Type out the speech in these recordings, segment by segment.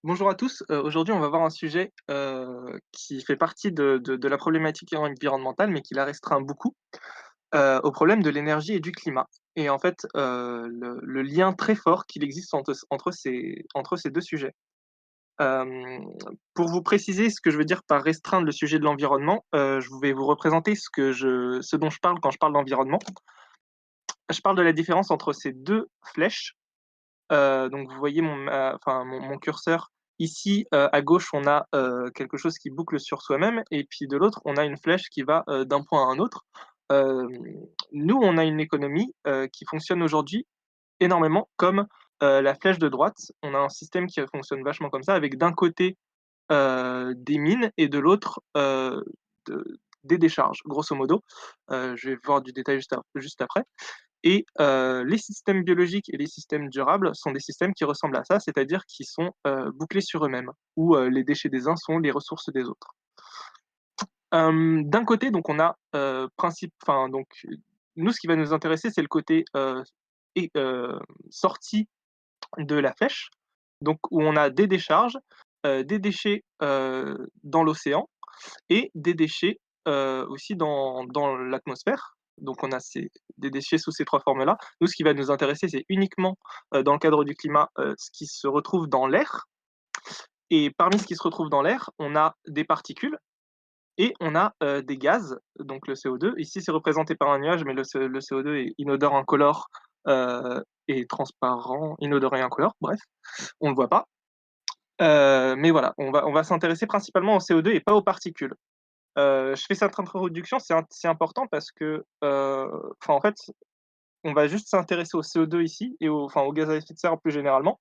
Bonjour à tous, aujourd'hui on va voir un sujet, qui fait partie de la problématique environnementale, mais qui la restreint beaucoup, au problème de l'énergie et du climat et en fait, le lien très fort qu'il existe entre ces 2 sujets. Hem, pour vous préciser ce que je veux dire par restreindre le sujet de l'environnement, je vais vous représenter ce dont je parle quand je parle d'environnement. Je parle de la différence entre ces 2 flèches. Donc vous voyez mon curseur ici, à gauche, on a, quelque chose qui boucle sur soi-même et puis de l'autre, on a une flèche qui va, d'un point à un autre. Hem, nous, on a une économie, qui fonctionne aujourd'hui énormément comme, la flèche de droite. On a un système qui fonctionne vachement comme ça avec d'un côté, des mines et de l'autre, de des décharges, grosso modo. Je vais voir du détail juste après. Et les systèmes biologiques et les systèmes durables sont des systèmes qui ressemblent à ça, c'est-à-dire qui sont, bouclés sur eux-mêmes, où, les déchets des uns sont les ressources des autres. D'un côté, donc on a, nous, ce qui va nous intéresser, c'est le côté, et sortie de la flèche, donc où on a des décharges, des déchets, dans l'océan et des déchets, aussi dans l'atmosphère. Donc on a des déchets sous ces 3 formes-là. Nous, ce qui va nous intéresser, c'est uniquement, dans le cadre du climat, ce qui se retrouve dans l'air et parmi ce qui se retrouve dans l'air, on a des particules et on a, des gaz, donc le CO2. Ici, c'est représenté par un nuage, mais le CO2 est inodore, incolore, et transparent, inodore et incolore, bref, on le voit pas. Mais voilà, on va s'intéresser principalement au CO2 et pas aux particules. Je fais cette introduction, c'est important parce que, en fait, on va juste s'intéresser au CO2 ici et aux gaz à effet de serre plus généralement,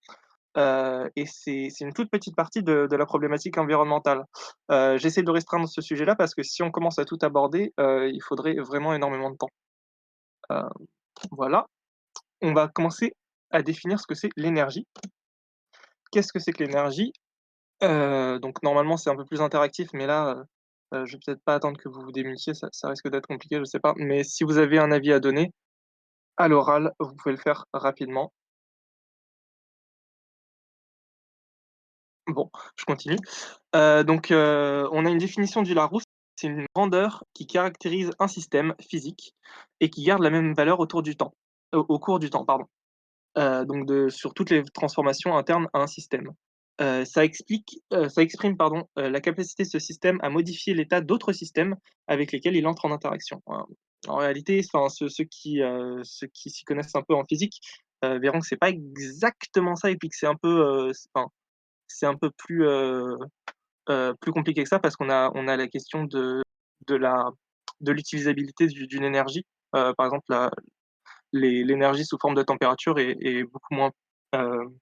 et c'est une toute petite partie de la problématique environnementale. J'essaie de restreindre ce sujet-là parce que si on commence à tout aborder, il faudrait vraiment énormément de temps. Heu, voilà, on va commencer à définir ce que c'est l'énergie. Qu'est-ce que c'est que l'énergie? Donc normalement, c'est un peu plus interactif, mais là, je vais peut-être pas attendre que vous vous démunissiez, ça risque d'être compliqué, je sais pas. Mais si vous avez un avis à donner, à l'oral, vous pouvez le faire rapidement. Bon, je continue. On a une définition du Larousse, c'est une grandeur qui caractérise un système physique et qui garde la même valeur autour du temps au cours du temps, pardon. Sur toutes les transformations internes à un système. Ça exprime, pardon, la capacité de ce système à modifier l'état d'autres systèmes avec lesquels il entre en interaction. En réalité, ceux qui s'y connaissent un peu en physique, verront que c'est pas exactement ça et puis que c'est un peu plus compliqué que ça parce qu'on a la question de la de l'utilisabilité d'une énergie. Par exemple, l'énergie sous forme de température est beaucoup moins, heu,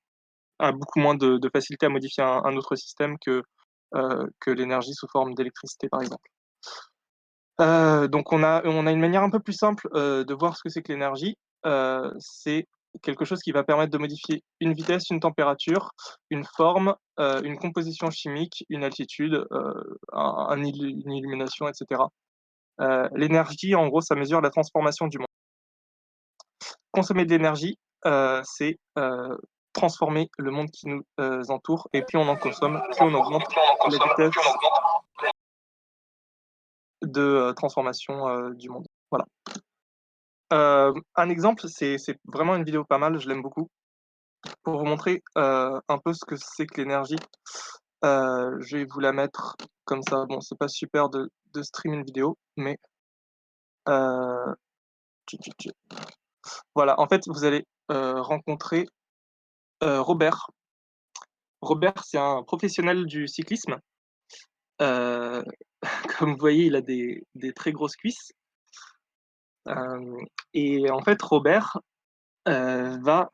a beaucoup moins de facilité à modifier un autre système que l'énergie sous forme d'électricité, par exemple. Donc on a une manière un peu plus simple, de voir ce que c'est que l'énergie. C'est quelque chose qui va permettre de modifier une vitesse, une température, une forme, une composition chimique, une altitude, une illumination et cetera. L'énergie, en gros, ça mesure la transformation du monde. Consommer de l'énergie, c'est, transformer le monde qui nous, entoure et plus on en consomme, plus on augmente la vitesse de, transformation, du monde. Voilà. Un exemple, c'est vraiment une vidéo pas mal, je l'aime beaucoup. Pour vous montrer, un peu ce que c'est que l'énergie, je vais vous la mettre comme ça. Bon, c'est pas super de streamer une vidéo, mais, heu, tchi. Voilà, en fait, vous allez, rencontrer, Robert. Robert, c'est un professionnel du cyclisme. Heu, Comme vous voyez, il a des très grosses cuisses, hem et en fait, Robert, va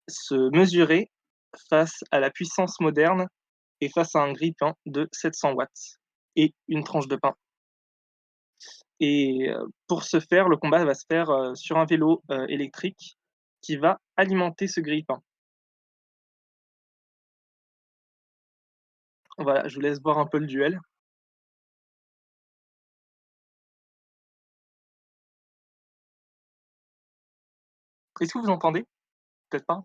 se mesurer face à la puissance moderne et face à un grille-pain de 700 watts et une tranche de pain et pour ce faire, le combat va se faire, sur un vélo, électrique qui va alimenter ce grille-pain. Voilà, je vous laisse voir un peu le duel. Est-ce que vous entendez? Peut-être pas?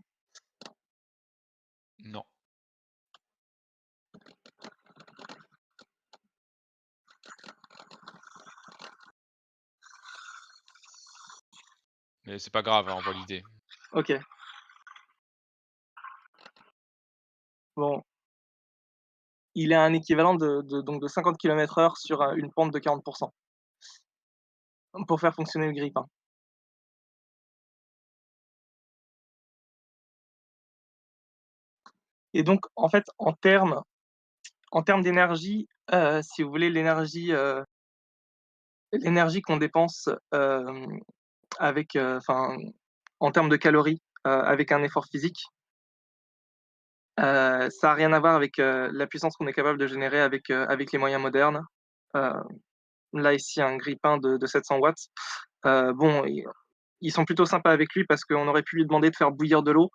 Non. Mais c'est pas grave, hein, on voit l'idée. OK, bon, il a un équivalent de 50 km/h sur, une pente de 40 pour faire fonctionner le grille-pain. Et donc en fait, en termes d'énergie, si vous voulez l'énergie qu'on dépense, avec, enfin, en termes de calories, avec un effort physique, ça a rien à voir avec, la puissance qu'on est capable de générer avec les moyens modernes. Heu, Là, ici, un grille-pain de 700 watts, bon, ils sont plutôt sympas avec lui parce qu'on aurait pu lui demander de faire bouillir de l'eau.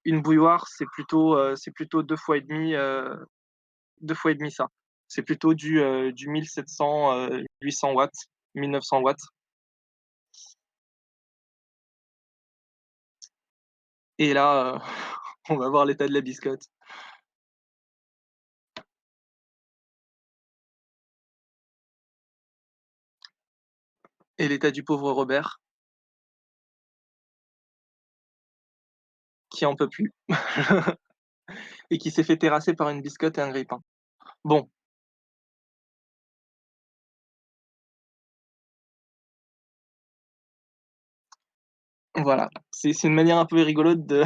Une bouilloire, c'est plutôt 2 fois et demi, 2 fois et demi ça. C'est plutôt du 1700, 800 watts, 1900 watts. Et là, on va voir l'état de la biscotte et l'état du pauvre Robert qui en peut plus et qui s'est fait terrasser par une biscotte et un grille-pain. Bon, voilà, c'est une manière un peu rigolote de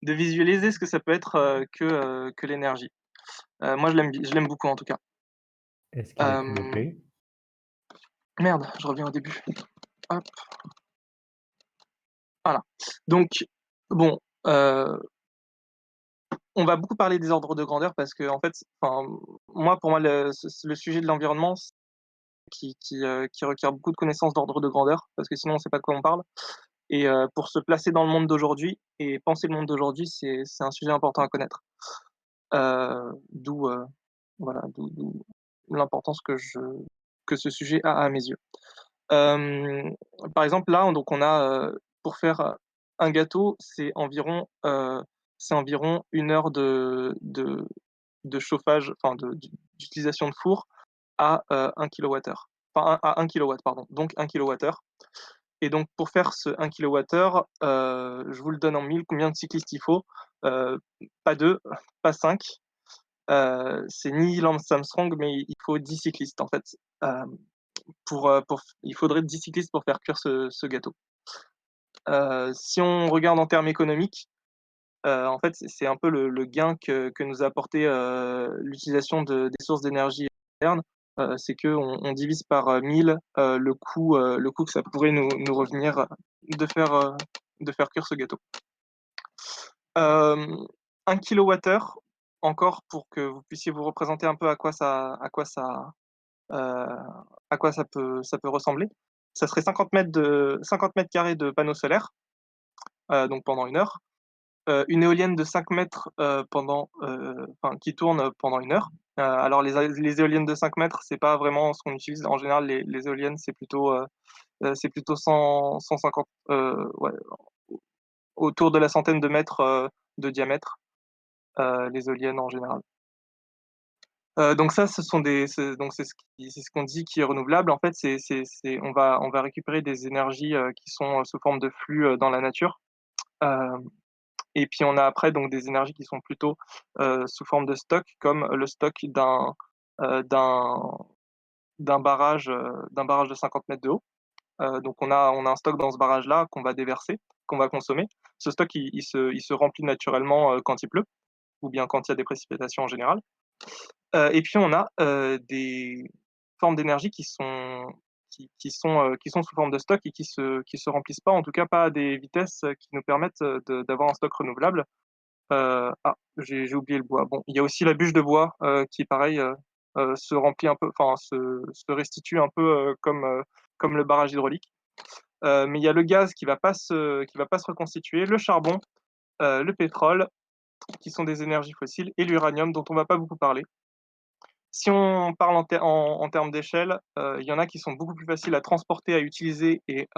visualiser ce que ça peut être, que l'énergie. Moi je l'aime beaucoup en tout cas. Est-ce qu'il te le Hem, plaît? Merde, je reviens au début. Hop, voilà. Donc bon, on va beaucoup parler des ordres de grandeur parce qu'en fait, enfin, pour moi le sujet de l'environnement qui requiert beaucoup de connaissances d'ordre de grandeur parce que sinon on sait pas de quoi on parle. Et pour se placer dans le monde d'aujourd'hui et penser le monde d'aujourd'hui, c'est un sujet important à connaître. D'où, voilà, d'où l'importance que ce sujet a à mes yeux. Hem, Par exemple, là, donc on a, pour faire un gâteau, c'est environ 1 heure de chauffage, enfin d'utilisation de four à, 1 kWh. Enfin, à 1 kilowatt, pardon, donc 1 kWh. Et donc pour faire ce 1 kWh, je vous le donne en mille, combien de cyclistes il faut? Heu, Pas 2, pas 5, c'est ni Lance Armstrong, mais il faut 10 cyclistes en fait, il faudrait 10 cyclistes pour faire cuire ce gâteau. Si on regarde en termes économiques, en fait, c'est un peu le gain que nous a apporté, l'utilisation des sources d'énergie modernes, c'est qu'on divise par, 1000, le coût que ça pourrait nous revenir de faire cuire ce gâteau. Hem, 1 kWh, encore pour que vous puissiez vous représenter un peu heu, à quoi ça peut ressembler. Ça serait 50 mètres carrés de panneaux solaires, donc pendant 1 heure. Une éolienne de 5 mètres, enfin qui tourne pendant 1 heure. Alors les éoliennes de 5 mètres, c'est pas vraiment ce qu'on utilise. En général, les éoliennes, c'est plutôt 150, ouais, autour de la centaine de mètres, de diamètre, les éoliennes en général. Donc ça, ce sont des c'est ce qu'on dit qui est renouvelable. En fait, on va récupérer des énergies, qui sont, sous forme de flux, dans la nature. Hem Et puis on a après donc des énergies qui sont plutôt, sous forme de stock, comme le stock heu, d'un d'un barrage de 50 mètres de haut. Donc on a un stock dans ce barrage-là qu'on va déverser, qu'on va consommer. Ce stock, il se remplit naturellement, quand il pleut ou bien quand il y a des précipitations en général. Et puis on a, des formes d'énergie qui sont sous forme de stock et qui se remplissent pas, en tout cas pas à des vitesses, qui nous permettent, d'avoir un stock renouvelable. J'ai oublié le bois. Bon, il y a aussi la bûche de bois, qui pareil, se remplit un peu, enfin se restitue un peu, comme le barrage hydraulique. Mais il y a le gaz qui va pas se reconstituer, le charbon, le pétrole, qui sont des énergies fossiles et l'uranium dont on va pas beaucoup parler. Si on parle en termes d'échelle, il y en a qui sont beaucoup plus faciles à transporter, à utiliser et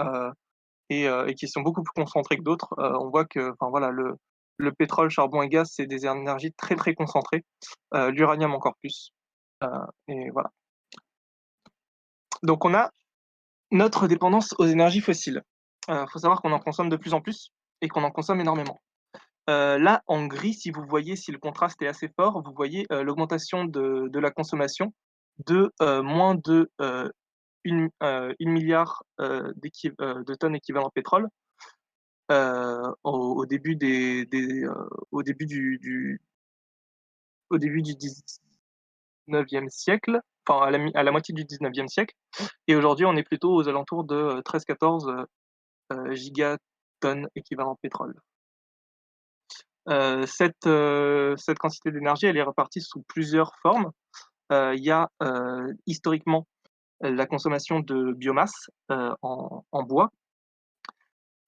qui sont beaucoup plus concentrés que d'autres. On voit que, enfin voilà, le pétrole, charbon et gaz, c'est des énergies très, très concentrées, l'uranium encore plus, heu et voilà. Donc on a notre dépendance aux énergies fossiles. Faut savoir qu'on en consomme de plus en plus et qu'on en consomme énormément. Là, en gris, si vous voyez, si le contraste est assez fort, vous voyez, l'augmentation de la consommation de, moins de, 1 de tonnes équivalent pétrole, au début au début du 19e siècle, enfin à la moitié du 19e siècle et aujourd'hui, on est plutôt aux alentours de, 13-14, gigatonnes équivalent pétrole. Cette quantité d'énergie, elle est répartie sous plusieurs formes. Il y a, historiquement, la consommation de biomasse, en bois.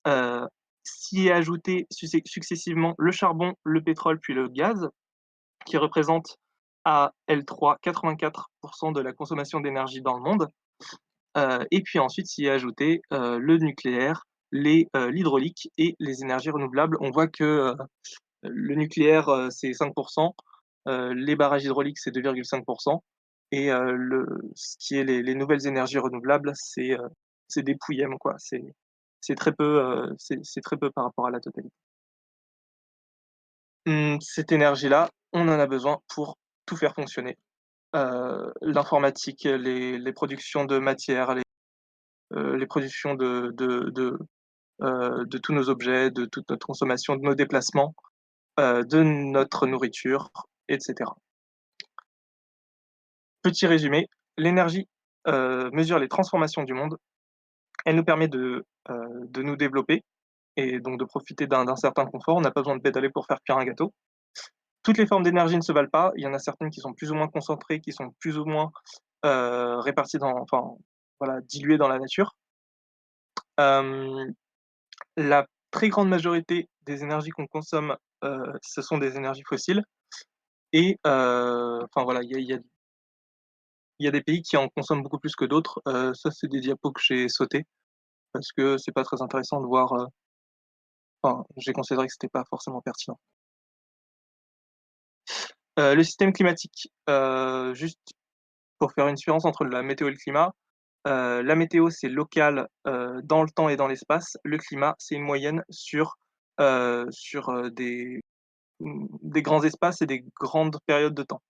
Heu, S'y est ajouté successivement le charbon, le pétrole, puis le gaz, qui représentent à elles 3 84 de la consommation d'énergie dans le monde. Et puis ensuite s'y est ajouté, le nucléaire, l'hydraulique et les énergies renouvelables. On voit que, le nucléaire, c'est 5 les barrages hydrauliques, c'est 2,5 et ce qui est les nouvelles énergies renouvelables, c'est des pouillèmes, quoi. C'est très peu, c'est très peu par rapport à la totalité. Cette énergie-là, on en a besoin pour tout faire fonctionner. L'informatique, les productions de matières, les productions de tous nos objets, de toute notre consommation, de nos déplacements, de notre nourriture et cetera. Petit résumé, l'énergie, mesure les transformations du monde. Elle nous permet de nous développer et donc de profiter d'un certain confort. On n'a pas besoin de pédaler pour faire cuire un gâteau. Toutes les formes d'énergie ne se valent pas. Il y en a certaines qui sont plus ou moins concentrées, qui sont plus ou moins, réparties voilà, diluées dans la nature. Hem, la très grande majorité des énergies qu'on consomme, ce sont des énergies fossiles et enfin voilà, il y a des pays qui en consomment beaucoup plus que d'autres. Ça, c'est des diapos que j'ai sautés parce que c'est pas très intéressant de voir, enfin, j'ai considéré que c'était pas forcément pertinent. Le système climatique, juste pour faire une différence entre la météo et le climat, la météo, c'est local, dans le temps et dans l'espace. Le climat, c'est une moyenne sur des grands espaces et des grandes périodes de temps.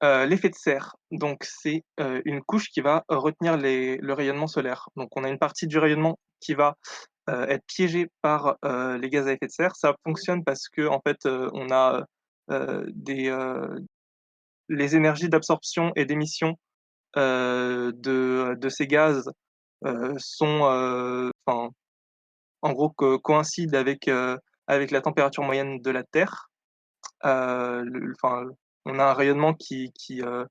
L'effet de serre, donc c'est, une couche qui va retenir le rayonnement solaire. Donc on a une partie du rayonnement qui va, être piégée par, les gaz à effet de serre. Ça fonctionne parce qu'en fait, on a, des, les énergies d'absorption et d'émission, de ces gaz, sont, enfin, en gros coïncident avec la température moyenne de la Terre. Enfin, on a un rayonnement qui va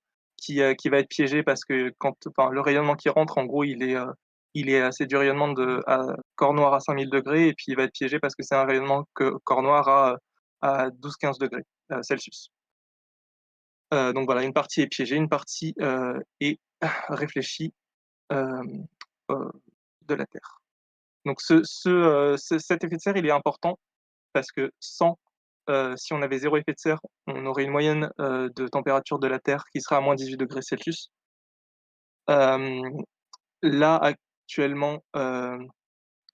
être piégé parce que le rayonnement qui rentre, en gros, c'est du rayonnement corps noir à 5 000 degrés et puis il va être piégé parce que c'est un rayonnement que corps noir à 12-15 degrés Celsius. Donc voilà, une partie est piégée, une partie, est réfléchie, hem, heu, de la Terre. Donc cet effet de serre, il est important parce que si on avait zéro effet de serre, on aurait une moyenne, de température de la Terre qui serait à -18 °C. Hem, Là, actuellement,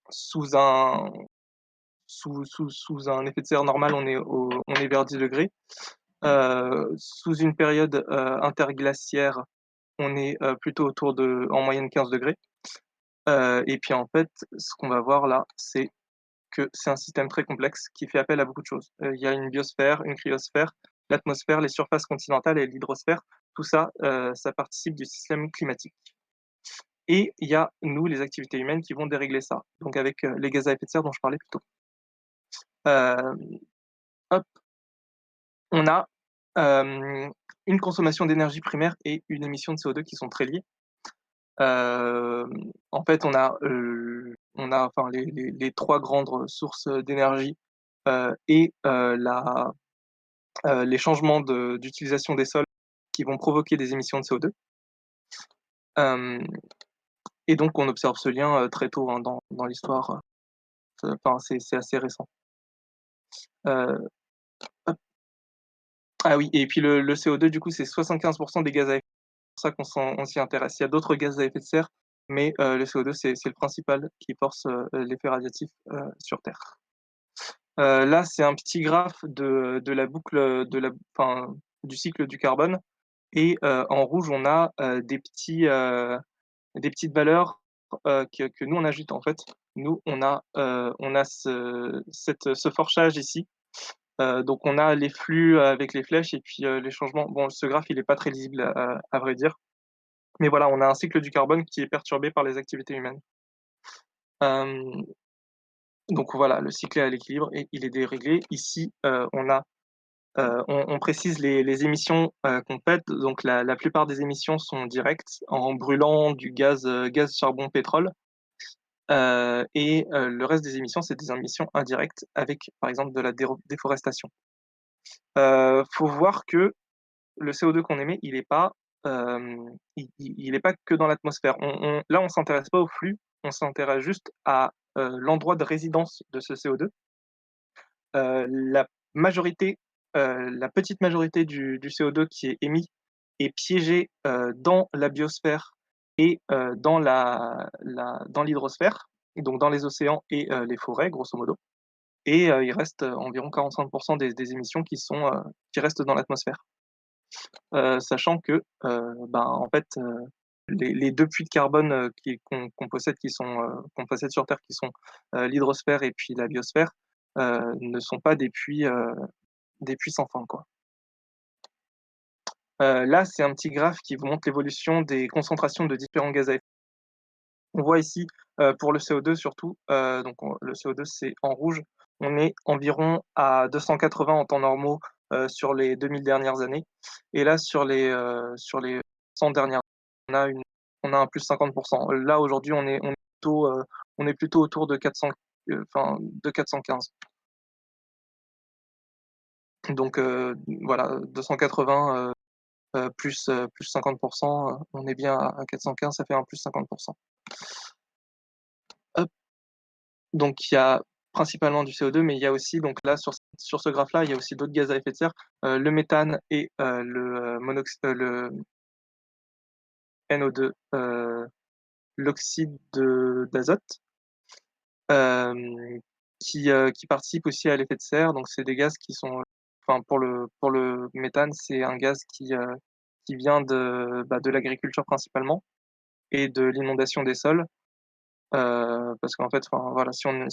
sous un sous un effet de serre normal, on est vers 10 degrés. Sous une période, interglaciaire, on est, plutôt autour de en moyenne 15 degrés. Et puis, en fait, ce qu'on va voir là, c'est que c'est un système très complexe qui fait appel à beaucoup de choses. Il y a une biosphère, une cryosphère, l'atmosphère, les surfaces continentales et l'hydrosphère. Tout ça, ça participe du système climatique et il y a, nous, les activités humaines qui vont dérégler ça, donc avec, les gaz à effet de serre dont je parlais plus tôt. Hem, Hop, on a, une consommation d'énergie primaire et une émission de CO2 qui sont très liées. En fait, on a enfin les 3 grandes sources d'énergie, et les changements d'utilisation des sols qui vont provoquer des émissions de CO2. Hem Et donc on observe ce lien, très tôt, hein, dans l'histoire, enfin c'est assez récent. Heu, Hop, ah oui et puis le CO2 du coup c'est 75 des gaz à effet de serre, c'est pour ça on s'y intéresse. Il y a d'autres gaz à effet de serre, mais le CO2 c'est le principal qui force, l'effet radiatif, sur Terre. Là, c'est un petit graphe de la boucle, du cycle du carbone et en rouge, on a, des petites valeurs, que nous on ajoute en fait. Nous, on a ce forçage ici, donc on a les flux avec les flèches et puis, les changements. Bon, ce graphe, il est pas très lisible à vrai dire, mais voilà, on a un cycle du carbone qui est perturbé par les activités humaines. Hem, donc voilà, le cycle est à l'équilibre et il est déréglé. Ici, on précise les émissions, qu'on fait. Donc la plupart des émissions sont directes en brûlant du gaz, charbon, pétrole, et le reste des émissions, c'est des émissions indirectes avec, par exemple, de la déforestation. Faut voir que le CO2 qu'on émet, il est pas que dans l'atmosphère. On s'intéresse pas au flux, on s'intéresse juste à, l'endroit de résidence de ce CO2. La majorité, la petite majorité du CO2 qui est émis est piégé, dans la biosphère et dans l'hydrosphère, donc dans les océans et les forêts, grosso modo, et il reste, environ 45 des émissions qui restent dans l'atmosphère. Sachant que, en fait, les 2 puits de carbone, qu'on possède sur Terre qui sont, l'hydrosphère et puis la biosphère, ne sont pas des puits sans fin, quoi. Là, c'est un petit graphe qui vous montre l'évolution des concentrations de différents gaz à effet. On voit ici, pour le CO2 surtout, donc le CO2 c'est en rouge, on est environ à 280 en temps normaux, sur les 2000 dernières années et là sur les 100 dernières, on a une on a un plus 50. Là aujourd'hui on est plutôt autour de 400, de 415. Donc voilà, 280, plus 50, on est bien à 415, ça fait un plus 50. Hop, donc il y a principalement du CO2, mais il y a aussi donc là sur ce graphe-là, il y a aussi d'autres gaz à effet de serre, le méthane et le NO2, l'oxyde d'azote, hem, qui participent aussi à l'effet de serre. Donc c'est des gaz qui sont, pour le méthane, c'est un gaz qui vient de l'agriculture principalement et de l'inondation des sols. Parce qu'en fait, enfin, voilà, si on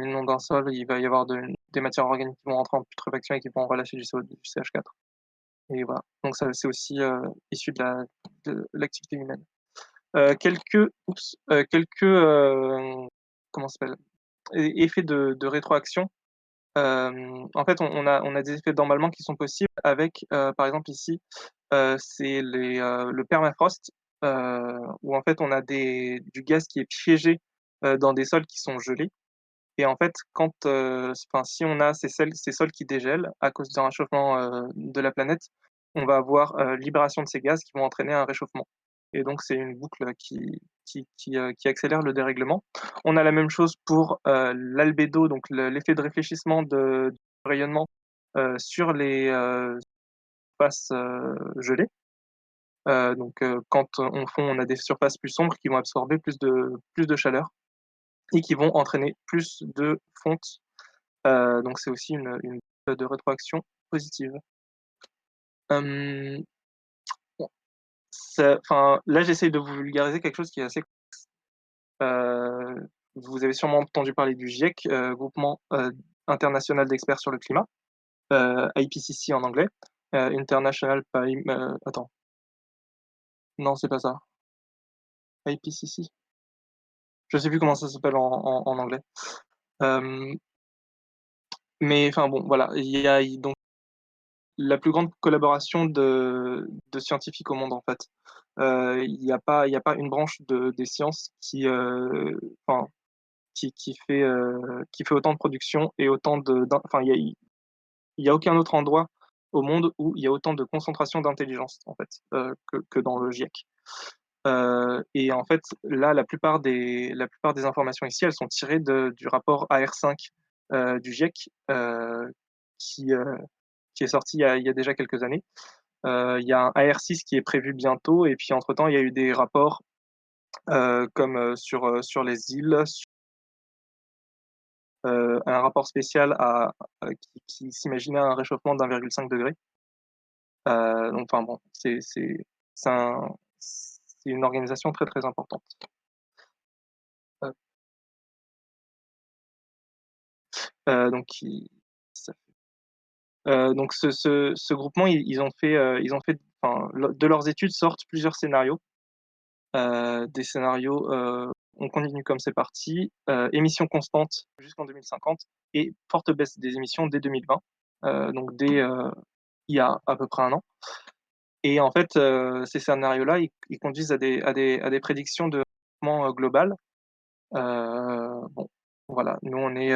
inonde un sol, il va y avoir des matières organiques qui vont rentrer en putréfaction et qui vont relâcher du CO2, du CH4 et voilà. Donc ça, c'est aussi, issu de l'activité humaine. Comment ça s'appelle? Effets de rétroaction. En fait, on a des effets d'emballement qui sont possibles avec, par exemple ici, c'est le permafrost, où en fait on a du gaz qui est piégé, dans des sols qui sont gelés et en fait si on a ces sols qui dégèlent à cause d'un réchauffement, de la planète, on va avoir, libération de ces gaz qui vont entraîner un réchauffement et donc c'est une boucle qui accélère le dérèglement. On a la même chose pour, l'albédo, donc l'effet de réfléchissement du rayonnement, sur les, surfaces, gelées. Donc quand on fond, on a des surfaces plus sombres qui vont absorber plus de chaleur et qui vont entraîner plus de fonte. Donc c'est aussi une de rétroaction positive. Hem, bon, là, j'essaye de vous vulgariser quelque chose qui est assez vous avez sûrement entendu parler du GIEC, Groupement, international d'experts sur le climat, IPCC en anglais, International attends, non, c'est pas ça. IPCC? Je sais plus comment ça s'appelle en anglais. Hem, mais enfin bon, voilà, il donc la plus grande collaboration de scientifiques au monde, en fait. Il y a pas une branche des sciences enfin, qui fait autant de production et autant enfin, il y a aucun autre endroit au monde où il y a autant de concentration d'intelligence, en fait, que dans le GIEC. Et en fait, là, la plupart des informations ici, elles sont tirées du rapport AR5, du GIEC, qui, heu, qui est sorti il y a déjà quelques années. Il y a un AR6 qui est prévu bientôt et puis entre-temps, il y a eu des rapports, comme, sur les îles, un rapport spécial qui s'imaginait un réchauffement d'1,5 degré. Donc enfin bon, c'est un c'est une organisation très, très importante. Heu donc qui ça donc ce groupement, ils ont fait enfin, de leurs études sortent plusieurs scénarios. Des scénarios, on continue comme c'est parti, émissions constantes jusqu'en 2050 et forte baisse des émissions dès 2020, donc il y a à peu près un an. Et en fait, ces scénarios-là, ils conduisent à des prédictions de développement, global. Bon, voilà, nous on est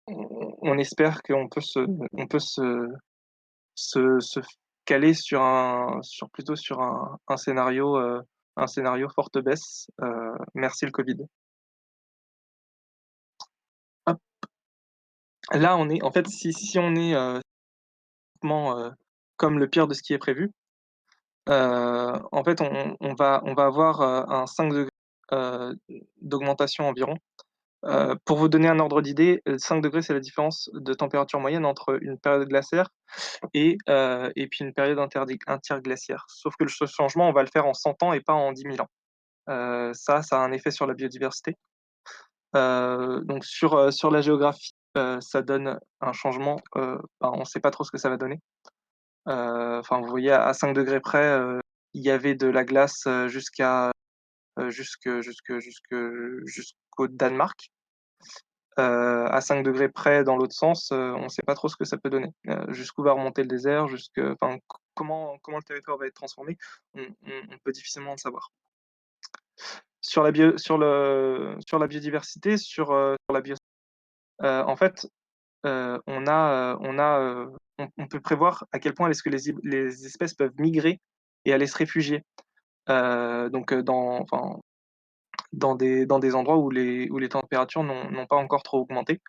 on espère qu'on peut se caler plutôt sur un scénario forte baisse, merci le covid. Hop, là on est en fait si on est, typiquement, comme le pire de ce qui est prévu, en fait on va avoir, un 5 degrés d'augmentation environ. Pour vous donner un ordre d'idée, 5 degrés c'est la différence de température moyenne entre une période glaciaire et puis une période interglaciaire. Sauf que ce changement, on va le faire en 100 ans et pas en 10 000 ans. Ça a un effet sur la biodiversité. Donc sur la géographie, ça donne un changement, on ne sait pas trop ce que ça va donner. Enfin, vous voyez à 5 degrés près, il y avait de la glace, jusqu'au Danemark. À 5 degrés près dans l'autre sens, on ne sait pas trop ce que ça peut donner. Jusqu'où va remonter le désert, enfin, comment le territoire va être transformé, on peut difficilement le savoir. Sur la biodiversité, sur la bio en fait, on peut prévoir à quel point est-ce que les espèces peuvent migrer et aller se réfugier. Donc, dans des endroits où les températures n'ont pas encore trop augmenté.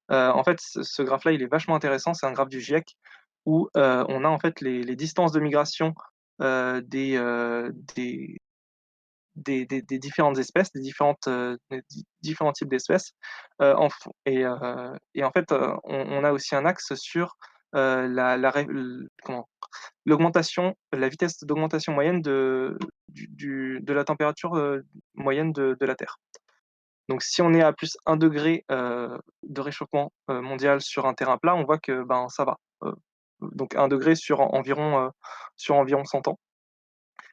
En fait, ce graphe-là, il est vachement intéressant. C'est un graphe du GIEC où, on a en fait les distances de migration, des différentes espèces, des différents types d'espèces, en fait, on a aussi un axe sur, la ré l comment? La vitesse d'augmentation moyenne de la température, moyenne de la Terre. Donc si on est à +1 degré de réchauffement, mondial sur un terrain plat, on voit que, ben, ça va, donc 1 degré sur environ 100 ans.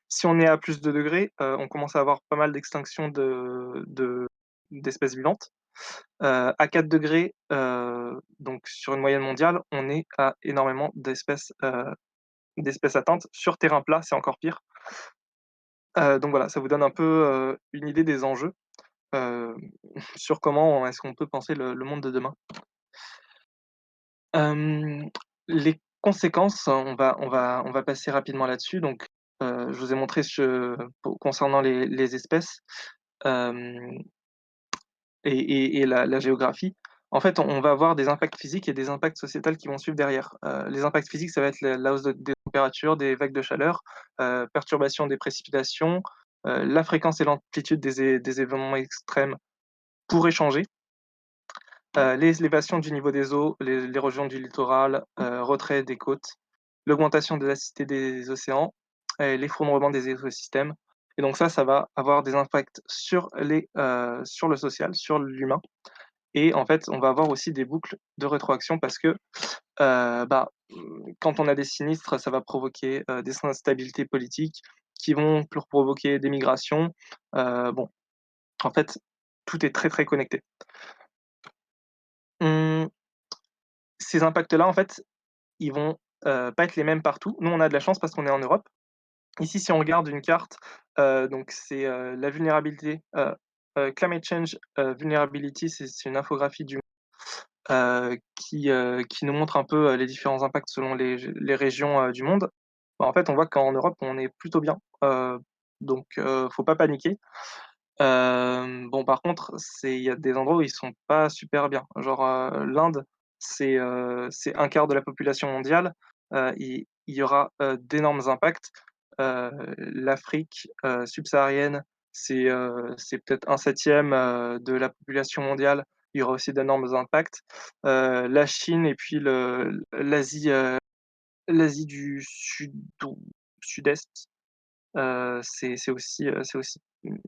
Si on est à +2 degrés, on commence à avoir pas mal d'extinctions d'espèces vivantes. À 4 degrés, donc sur une moyenne mondiale, on est à énormément d'espèces atteintes. Sur terrain plat, c'est encore pire. Donc voilà, ça vous donne un peu, une idée des enjeux, heu, sur comment est-ce qu'on peut penser le monde de demain. Hem, les conséquences, on va passer rapidement là-dessus. Donc, je vous ai montré concernant les espèces, hem et la géographie. En fait, on va avoir des impacts physiques et des impacts sociétals qui vont suivre derrière. Les impacts physiques, ça va être la hausse des températures, des vagues de chaleur, perturbation des précipitations, la fréquence et l'amplitude des événements extrêmes pourraient changer. L'élévation du niveau des eaux, l'érosion du littoral, retrait des côtes, l'augmentation de l'acidité des océans et l'effondrement des écosystèmes. Et donc ça va avoir des impacts sur le social, sur l'humain. Et en fait, on va avoir aussi des boucles de rétroaction parce que, quand on a des sinistres, ça va provoquer, des instabilités politiques qui vont provoquer des migrations. Bon, en fait, tout est très, très connecté. Mmh, ces impacts-là, en fait, ils vont, pas être les mêmes partout. Nous, on a de la chance parce qu'on est en Europe. Ici, si on regarde une carte, donc c'est, la vulnérabilité, Climate Change, Vulnerability, c'est une infographie qui nous montre un peu, les différents impacts selon les régions, du monde. Bah, en fait, on voit qu'en Europe, on est plutôt bien, donc faut pas paniquer. Bon, par contre, il y a des endroits où ils sont pas super bien. Genre, l'Inde, c'est 1/4 de la population mondiale, il y aura, d'énormes impacts. L'Afrique, subsaharienne, c'est peut-être 1/7 de la population mondiale. Il y aura aussi d'énormes impacts. La Chine et puis l'Asie du sud-est, c'est aussi,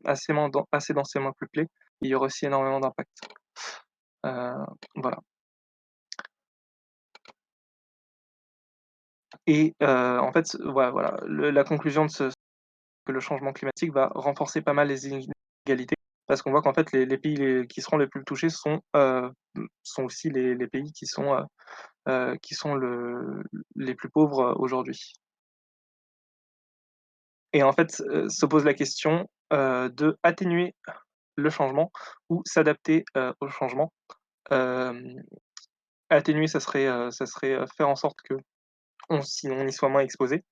assez densément peuplé. Il y aura aussi énormément d'impacts. Heu, voilà et en fait, voilà, la conclusion de ce que le changement climatique va renforcer pas mal les inégalités parce qu'on voit qu'en fait qui seront les plus touchés sont aussi les pays qui sont les plus pauvres, aujourd'hui et en fait, se pose la question, de atténuer le changement ou s'adapter, au changement. Hem, Atténuer ça serait faire en sorte on y soit moins exposé,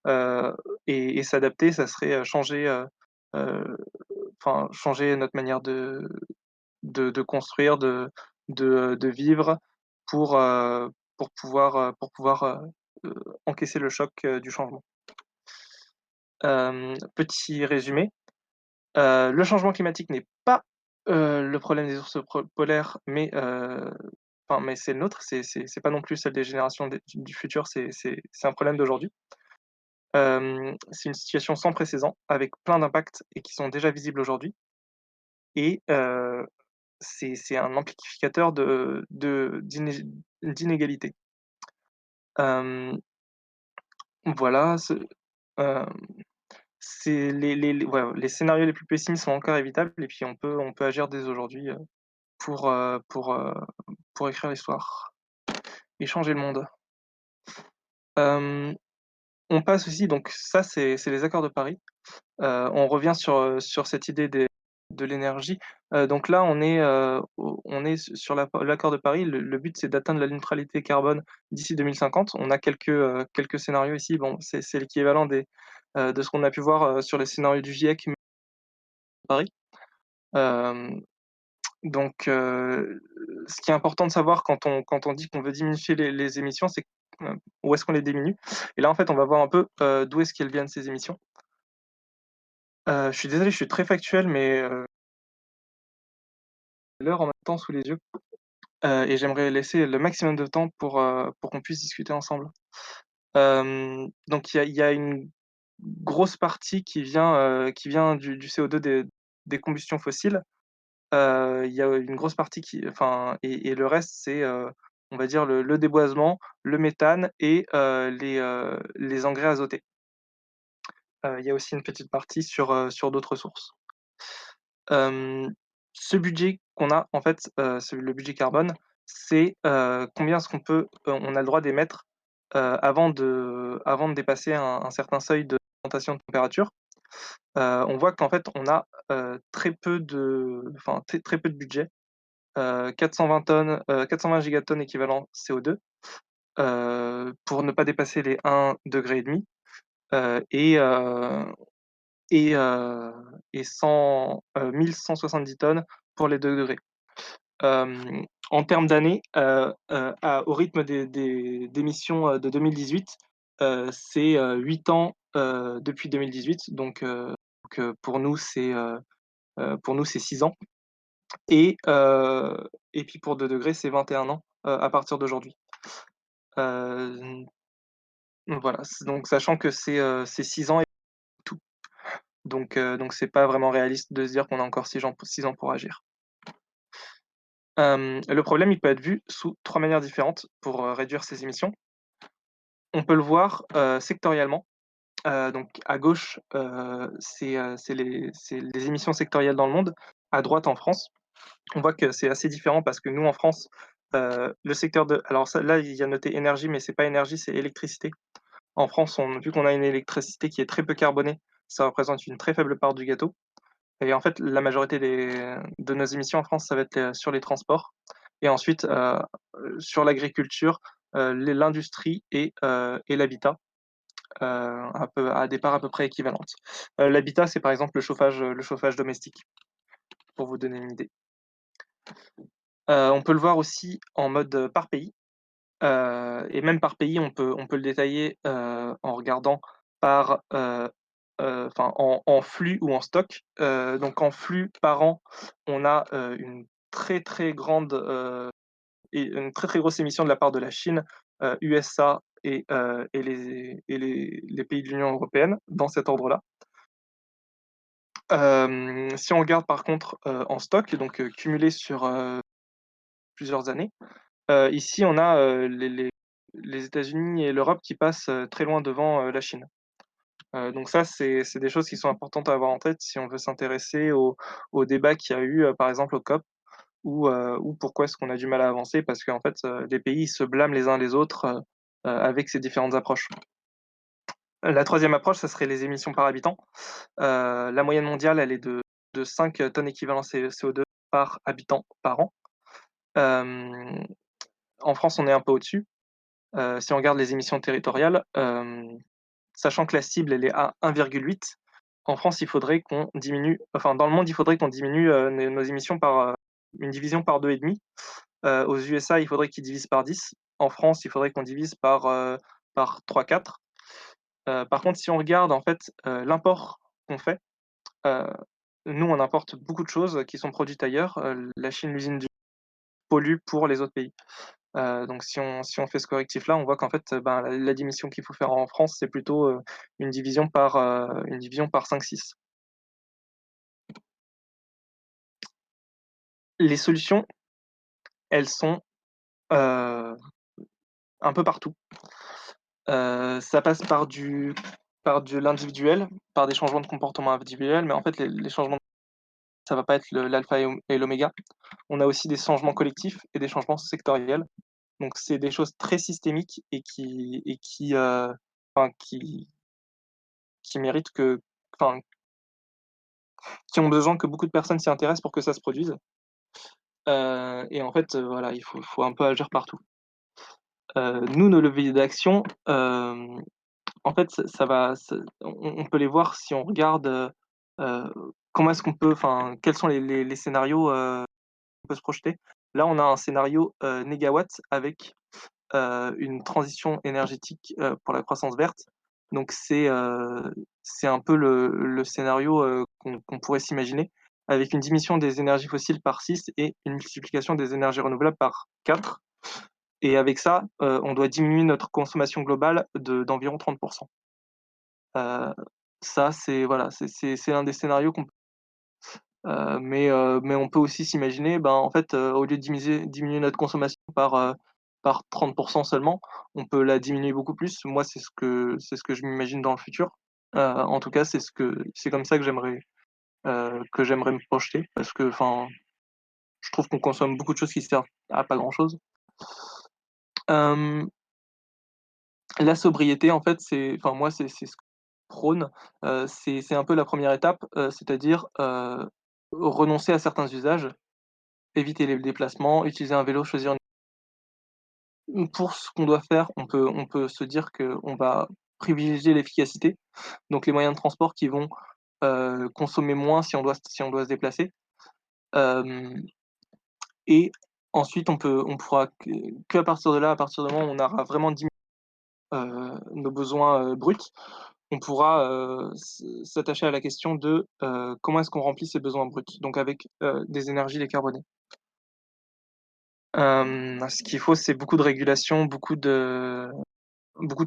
heu et s'adapter ça serait, heu, changer notre manière de construire, de vivre pour, heu, pour pouvoir encaisser le choc, du changement. Petit résumé, le changement climatique n'est pas, le problème des ours polaires, mais c'est le nôtre, c'est pas non plus celle des générations du futur, c'est un problème d'aujourd'hui. C'est une situation sans précédent avec plein d'impacts et qui sont déjà visibles aujourd'hui et c'est un amplificateur d'inégalités. Hem, voilà, hem, c'est les scénarios les plus pessimistes sont encore évitables et puis on peut agir dès aujourd'hui, pour, heu, pour, heu, pour écrire l'histoire et changer le monde. Hem, on passe aussi donc ça c'est les accords de Paris. On revient sur cette idée de l'énergie. Donc là, on est sur l'accord de Paris. Le but, c'est d'atteindre la neutralité carbone d'ici 2050. On a quelques scénarios ici. Bon, c'est l'équivalent de ce qu'on a pu voir, sur les scénarios du GIEC, mais à Paris. Hem, donc ce qui est important de savoir quand on dit qu'on veut diminuer les émissions, c'est, où est-ce qu'on les diminue? Et là, en fait, on va voir un peu, d'où est-ce qu'elles viennent ces émissions. Je suis désolé, je suis très factuel, mais l'heure en même temps sous les yeux, et j'aimerais laisser le maximum de temps pour qu'on puisse discuter ensemble. Donc il y a une grosse partie qui vient du CO2 des combustions fossiles. Il y a une grosse partie et le reste, c'est, on va dire le déboisement, le méthane et les engrais azotés. Il y a aussi une petite partie sur d'autres sources. Hem, Ce budget qu'on a, en fait, le budget carbone, c'est, combien est-ce on a le droit d'émettre, avant de dépasser un certain seuil d'augmentation de température. On voit qu'en fait, on a, très peu de budget, 420 tonnes, 420 gigatonnes équivalent CO2, pour ne pas dépasser les 1,5 degrés, et et heu et 1170 tonnes pour les 2 degrés. En termes d'années, au rythme d'émissions, de 2018, c'est, 8 ans, depuis 2018, pour nous, c'est 6 ans et puis pour 2 degrés, c'est 21 ans, à partir d'aujourd'hui. Heu, voilà, donc sachant que c'est 6 ans et tout, donc c'est pas vraiment réaliste de se dire qu'on a encore 6 ans pour agir. Le problème, il peut être vu sous 3 manières différentes pour, réduire ces émissions. On peut le voir, sectoriellement, donc à gauche, c'est les émissions sectorielles dans le monde. À droite, en France, on voit que c'est assez différent parce que nous, en France, le secteur de alors ça là, il y a noté énergie, mais c'est pas énergie, c'est électricité. En France, vu qu'on a une électricité qui est très peu carbonée, ça représente une très faible part du gâteau et en fait, la majorité de nos émissions en France, ça va être, sur les transports et ensuite, sur l'agriculture, l'industrie et l'habitat, un peu à des parts à peu près équivalentes. L'habitat, c'est par exemple le chauffage domestique, pour vous donner une idée. On peut le voir aussi en mode, par pays, et même par pays, on peut le détailler, en regardant par, enfin en flux ou en stock. Donc en flux par an, on a, une très, très grande, et une très, très grosse émission de la part de la Chine, USA et les pays de l'Union européenne, dans cet ordre-là. Si on regarde par contre, en stock, donc cumulé sur, plusieurs années, ici on a, les États-Unis et l'Europe qui passent, très loin devant, la Chine. Donc ça, c'est des choses qui sont importantes à avoir en tête si on veut s'intéresser au débat qu'il y a eu, par exemple au COP ou pourquoi est-ce qu'on a du mal à avancer parce qu'en fait, les pays ils se blâment les uns les autres, avec ces différentes approches. La troisième approche, ça serait les émissions par habitant. La moyenne mondiale, elle est de 5 tonnes équivalent CO2 par habitant par an. Hem, En France, on est un peu au-dessus. Si on regarde les émissions territoriales, sachant que la cible, elle est à 1,8, en France, il faudrait qu'on diminue enfin, dans le monde, il faudrait qu'on diminue, nos émissions par, une division par 2,5. Aux USA, il faudrait qu'ils divisent par 10. En France, il faudrait qu'on divise par 3-4. Par contre, si on regarde, en fait, l'import qu'on fait, heu, nous, on importe beaucoup de choses qui sont produites ailleurs. La Chine, l'usine du pollue pour les autres pays. Donc si on fait ce correctif-là, on voit qu'en fait, ben, la diminution qu'il faut faire en France, c'est plutôt, une division par 5-6. Les solutions, elles sont, heu, un peu partout. Ça passe par de l'individuel, par des changements de comportement individuels, mais en fait, les changements, ça va pas être l'alpha et l'oméga. On a aussi des changements collectifs et des changements sectoriels. Donc c'est des choses très systémiques enfin qui méritent que enfin, qui ont besoin que beaucoup de personnes s'y intéressent pour que ça se produise. Et en fait, voilà, il faut un peu agir partout. Nous, nos leviers d'action, en fait, on peut les voir si on regarde, heu, comment est-ce qu'on peut enfin, quels sont les scénarios, on peut se projeter. Là, on a un scénario, négawatt avec, une transition énergétique, pour la croissance verte. Donc c'est un peu le scénario, qu'on pourrait s'imaginer, avec une diminution des énergies fossiles par 6 et une multiplication des énergies renouvelables par 4. Et avec ça, on doit diminuer notre consommation globale d'environ 30. Heu, Ça, c'est voilà, c'est un des scénarios mais on peut aussi s'imaginer, ben, en fait, au lieu de diminuer notre consommation par 30 seulement, on peut la diminuer beaucoup plus. Moi, c'est ce que je m'imagine dans le futur. En tout cas, c'est comme ça que j'aimerais me projeter parce que, enfin, je trouve qu'on consomme beaucoup de choses qui servent à pas grand chose. Hem, la sobriété, en fait, enfin, moi, c'est ce que je prône, c'est un peu la première étape, c'est-à-dire, renoncer à certains usages. Éviter les déplacements, utiliser un vélo, choisir pour ce qu'on doit faire, on peut se dire qu'on va privilégier l'efficacité, donc les moyens de transport qui vont, consommer moins si on doit se déplacer. Hem Et ensuite on pourra qu'à partir de là, à partir du moment où on aura vraiment diminué, nos besoins, bruts, on pourra, s'attacher à la question de, comment est-ce qu'on remplit ces besoins bruts? Donc avec, des énergies décarbonées. Ce qu'il faut, c'est beaucoup de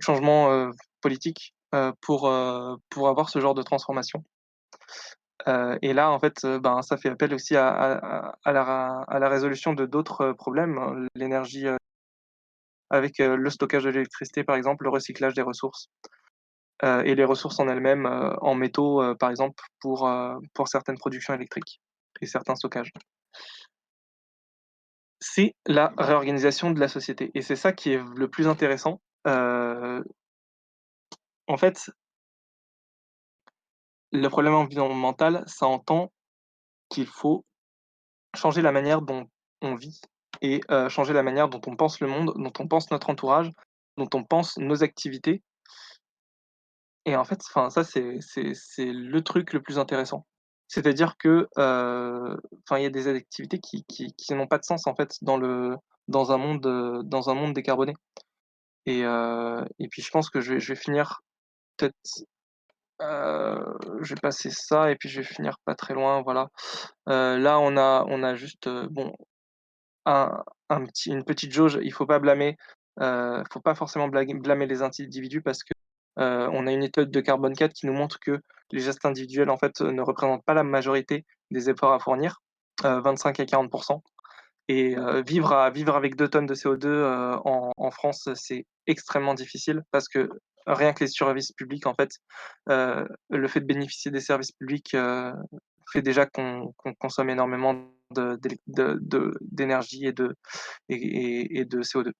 changements, politiques, pour avoir ce genre de transformation. Et là, en fait, ben, ça fait appel aussi à la résolution de d'autres, problèmes, l'énergie, avec, le stockage de l'électricité, par exemple, le recyclage des ressources, et les ressources en elles-mêmes, en métaux, par exemple, pour certaines productions électriques et certains stockages. C'est la réorganisation de la société et c'est ça qui est le plus intéressant. En fait, le problème environnemental, ça entend qu'il faut changer la manière dont on vit et changer la manière dont on pense le monde, dont on pense notre entourage, dont on pense nos activités et en fait, enfin ça c'est le truc le plus intéressant. C'est-à-dire que, enfin il y a des activités qui n'ont pas de sens en fait dans un monde décarboné et puis je pense que je vais finir peut-être, je vais passer ça et puis je vais finir pas très loin, voilà. Là, on a juste, bon, une petite jauge, il faut pas blâmer, faut pas forcément blâmer les individus parce que, on a une étude de Carbone 4 qui nous montre que les gestes individuels, en fait, ne représentent pas la majorité des efforts à fournir, 25 à 40. Et vivre avec 2 tonnes de CO2, en France, c'est extrêmement difficile parce que rien que les services publics, en fait, le fait de bénéficier des services publics, fait déjà qu'on consomme énormément d'énergie et de CO2.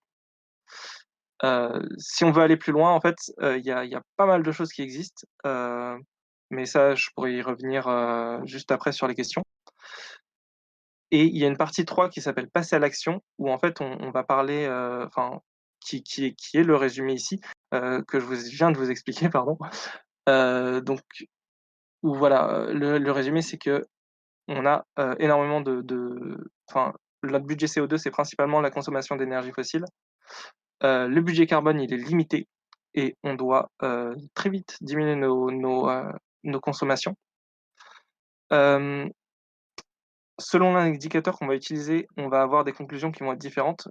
Si on veut aller plus loin, en fait, il y a pas mal de choses qui existent, mais ça, je pourrais y revenir, juste après sur les questions. Et il y a une partie 3 qui s'appelle «Passer à l'action» où en fait on va parler, enfin qui est le résumé ici, que je viens de vous expliquer pardon. Donc où voilà, le résumé c'est qu'on a, énormément enfin notre budget CO2 c'est principalement la consommation d'énergie fossile. Le budget carbone il est limité et on doit, très vite diminuer nos consommations. Hem Selon l'indicateur qu'on va utiliser, on va avoir des conclusions qui vont être différentes.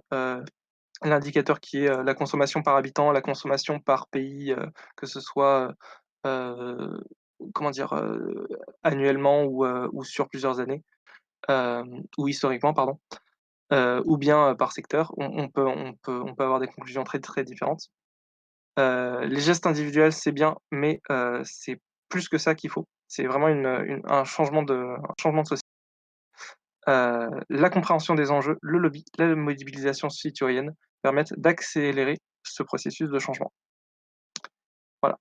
L'indicateur qui est, la consommation par habitant, la consommation par pays, que ce soit, heu, comment dire? Annuellement ou sur plusieurs années, ou historiquement pardon, ou bien, par secteur. On peut avoir des conclusions très, très différentes. Les gestes individuels, c'est bien, mais c'est plus que ça qu'il faut. C'est vraiment un changement de société. La compréhension des enjeux, le lobby, la mobilisation citoyenne permettent d'accélérer ce processus de changement. Voilà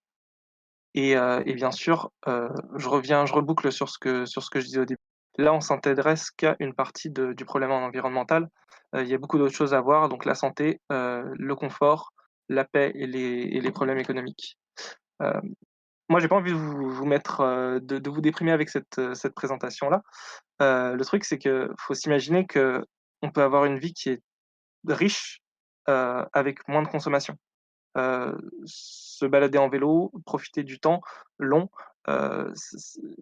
et bien sûr, je reboucle sur ce que je disais au début. Là, on s'intéresse qu'à une partie du problème environnemental. Il y a beaucoup d'autres choses à voir, donc la santé, le confort, la paix et les problèmes économiques. Heu, Moi, j'ai pas envie de vous mettre, de vous déprimer avec cette présentation-là. Le truc, c'est que faut s'imaginer qu'on peut avoir une vie qui est riche, avec moins de consommation. Se balader en vélo, profiter du temps long,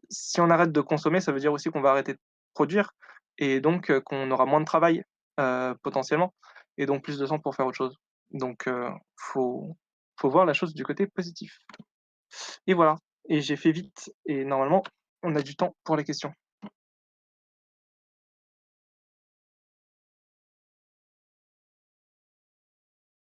si on arrête de consommer, ça veut dire aussi qu'on va arrêter de produire et donc qu'on aura moins de travail, potentiellement et donc plus de temps pour faire autre chose. Donc faut voir la chose du côté positif et voilà et j'ai fait vite et normalement, on a du temps pour les questions.